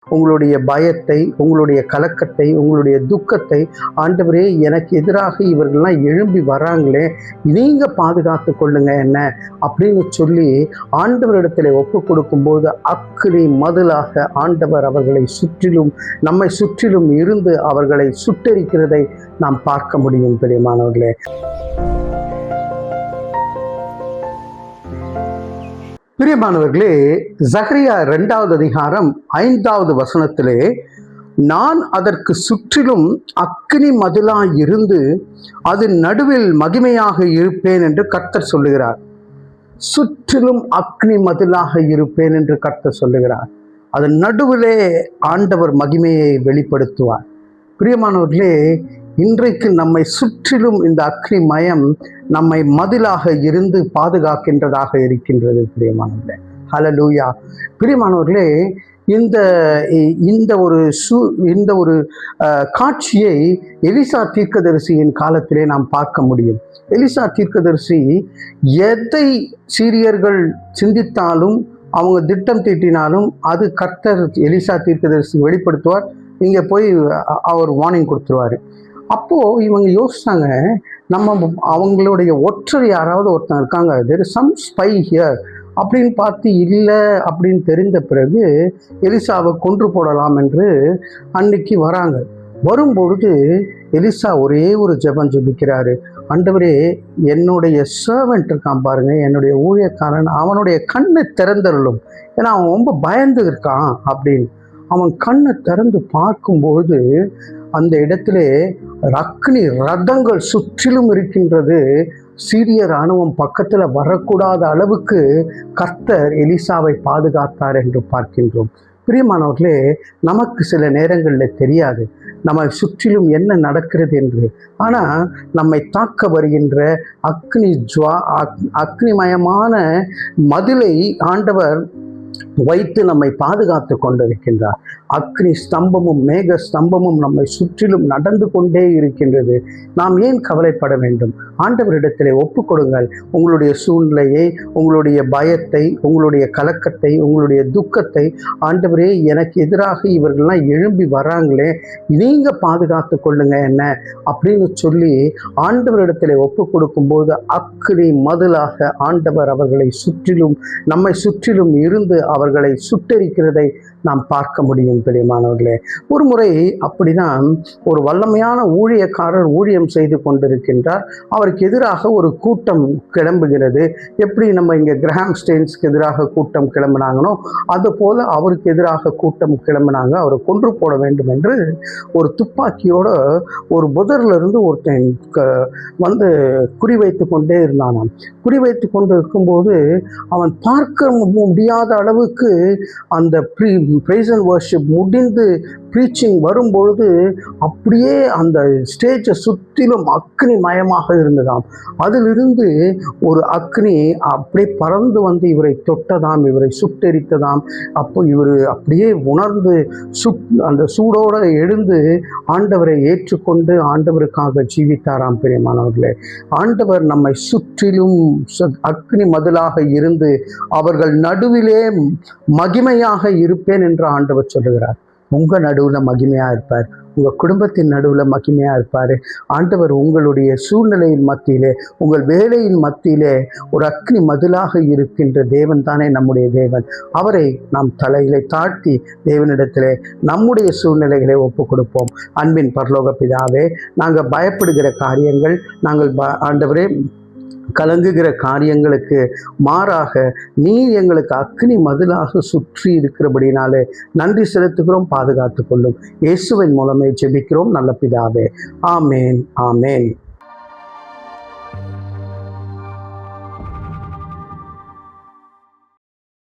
உங்களுடைய பயத்தை, உங்களுடைய கலக்கத்தை, உங்களுடைய துக்கத்தை, ஆண்டவரே எனக்கு எதிராக இவர்கள்லாம் எழும்பி வராங்களே, நீங்க பாதுகாத்து கொள்ளுங்க என்ன அப்படின்னு சொல்லி ஆண்டவரிடத்தில் ஒப்பு கொடுக்கும்போது அக்கினி மதிலாக ஆண்டவர் அவர்களை சுற்றிலும், நம்மை சுற்றிலும் இருந்து அவர்களை சுட்டெரிக்கிறதை நாம் பார்க்க முடியும். பிரியமானவர்களே, பிரியமானவர்களே, சகரியா 2வது அதிகாரம் 5வது வசனத்திலே, நான் அதற்கு சுற்றிலும் அக்கினி மதிலாய் இருந்து அது நடுவில் மகிமையாக இருப்பேன் என்று கர்த்தர் சொல்லுகிறார். சுற்றிலும் அக்னி மதிலாக இருப்பேன் என்று கர்த்தர் சொல்லுகிறார். அதன் நடுவிலே ஆண்டவர் மகிமையை வெளிப்படுத்துவார். பிரியமானவர்களே, இன்றைக்கு நம்மை சுற்றிலும் இந்த அக்னி மயம் நம்மை மதிலாக இருந்து பாதுகாக்கின்றதாக இருக்கின்றது. பிரியமானவர்களே, ஹல்லேலூயா. பிரியமானவர்களே, இந்த ஒரு காட்சியை எலிசா தீர்க்கதரிசியின் காலத்திலே நாம் பார்க்க முடியும். எலிசா தீர்க்கதரிசி எதை சீரியர்கள் சிந்தித்தாலும், அவங்க திட்டம் தீட்டினாலும் அது கர்த்தர் எலிசா தீர்க்கதரிசி வெளிப்படுத்துவார். இங்கே போய் அவர் வார்னிங் கொடுத்துருவார். அப்போது இவங்க யோசிச்சாங்க, நம்ம அவங்களுடைய ஒற்றர் யாராவது ஒருத்தன் இருக்காங்க, there is some spy here அப்படின்னு பார்த்து இல்லை அப்படின்னு தெரிந்த பிறகு எலிசாவை கொன்று போடலாம் என்று அன்னைக்கு வராங்க. வரும்பொழுது எலிசா ஒரே ஒரு ஜெபம் ஜெபிக்கிறாரு. ஆண்டவரே, என்னுடைய சர்வெண்ட் இருக்கான் பாருங்க, என்னுடைய ஊழியக்காரன், அவனுடைய கண்ணை திறந்தருளும், ஏன்னா அவன் ரொம்ப பயந்து இருக்கான் அப்படின்னு. அவன் கண்ணை திறந்து பார்க்கும்போது அந்த இடத்திலே அக்னி ரதங்கள் சுற்றிலும் இருக்கின்றது. சீரிய இராணுவம் பக்கத்தில் வரக்கூடாத அளவுக்கு கர்த்தர் எலிசாவை பாதுகாத்தார் என்று பார்க்கின்றோம். பிரியமானவர்களே, நமக்கு சில நேரங்களில் தெரியாது நம்ம சுற்றிலும் என்ன நடக்கிறது என்று. ஆனால் நம்மை தாக்க வருகின்ற அக்னிமயமான மதிலை ஆண்டவர் வைத்து நம்மை பாதுகாத்து கொண்டிருக்கின்றார். அக்னி ஸ்தம்பமும் மேக ஸ்தம்பமும் நம்மை சுற்றிலும் நடந்து கொண்டே இருக்கின்றது. நாம் ஏன் கவலைப்பட வேண்டும்? ஆண்டவரிடத்திலே ஒப்பு கொடுங்கள். உங்களுடைய சூழ்நிலையை, உங்களுடைய பயத்தை, உங்களுடைய கலக்கத்தை, உங்களுடைய துக்கத்தை, ஆண்டவரே எனக்கு எதிராக இவர்கள்லாம் எழும்பி வராங்களே, நீங்க பாதுகாத்து கொள்ளுங்க என்ன அப்படின்னு சொல்லி ஆண்டவரிடத்திலே ஒப்பு கொடுக்கும்போது அக்னி மதிலாக ஆண்டவர் அவர்களை சுற்றிலும், நம்மை சுற்றிலும் இருந்து அவர்களை சுட்டெரிக்கிறதை நாம் பார்க்க முடியும். பிரியமானவர்களே, ஒரு முறை அப்படிதான் ஒரு வல்லமையான ஊழியக்காரர் ஊழியம் செய்து கொண்டிருக்கின்றார். அவருக்கு எதிராக ஒரு கூட்டம் கிளம்புகிறது. எப்படி நம்ம இங்கே கிரஹாம் ஸ்டெயின்ஸ்க்கு எதிராக கூட்டம் கிளம்பினாங்கனோ அது போல அவருக்கு எதிராக கூட்டம் கிளம்பினாங்க. அவரை கொன்று போட வேண்டும் என்று ஒரு துப்பாக்கியோட ஒரு புதரிலிருந்து ஒருத்தன் வந்து குறிவைத்து கொண்டே இருந்தானாம். குறிவைத்து கொண்டு இருக்கும்போது அவன் பார்க்க முடியாத அளவுக்கு அந்த பிரைஸ் அண்ட் வர்ஷிப் முடிந்து ப்ரீச்சிங் வரும்பொழுது அப்படியே அந்த ஸ்டேஜை சுற்றிலும் அக்னி மயமாக இருந்ததாம். அதிலிருந்து ஒரு அக்னி அப்படியே பறந்து வந்து இவரை தொட்டதாம், இவரை சுட்டெரித்ததாம். அப்போ இவர் அப்படியே உணர்ந்து அந்த சூடோடு எழுந்து ஆண்டவரை ஏற்றுக்கொண்டு ஆண்டவருக்காக ஜீவித்தாராம். பிரியமானவர்களே, ஆண்டவர் நம்மை சுற்றிலும் அக்னி மதிலாக இருந்து அவர்கள் நடுவிலே மகிமையாக இருப்பேன் என்று ஆண்டவர் சொல்லுகிறார். உங்கள் நடுவில் மகிமையாக இருப்பார், உங்கள் குடும்பத்தின் நடுவில் மகிமையாக இருப்பார். ஆண்டவர் உங்களுடைய சூழ்நிலையின் மத்தியிலே, உங்கள் வேலையின் மத்தியிலே ஒரு அக்னி மதிலாக இருக்கின்ற தேவன் தானே நம்முடைய தேவன். அவரை நாம் தலையிலே தாழ்த்தி தேவனிடத்திலே நம்முடைய சூழ்நிலைகளை ஒப்பு கொடுப்போம். அன்பின் பரலோக பிதாவே, நாங்கள் பயப்படுகிற காரியங்கள், நாங்கள் ஆண்டவரே கலங்குகிற காரியங்களுக்கு மாறாக நீர் எங்களுக்கு அக்னி மதிலாக சுற்றி இருக்கிறபடினாலே நன்றி செலுத்துகிறோம். பாதுகாத்து கொள்ளும். இயேசுவின் மூலமே ஜெபிக்கிறோம் நல்ல பிதாவே. ஆமேன், ஆமேன்.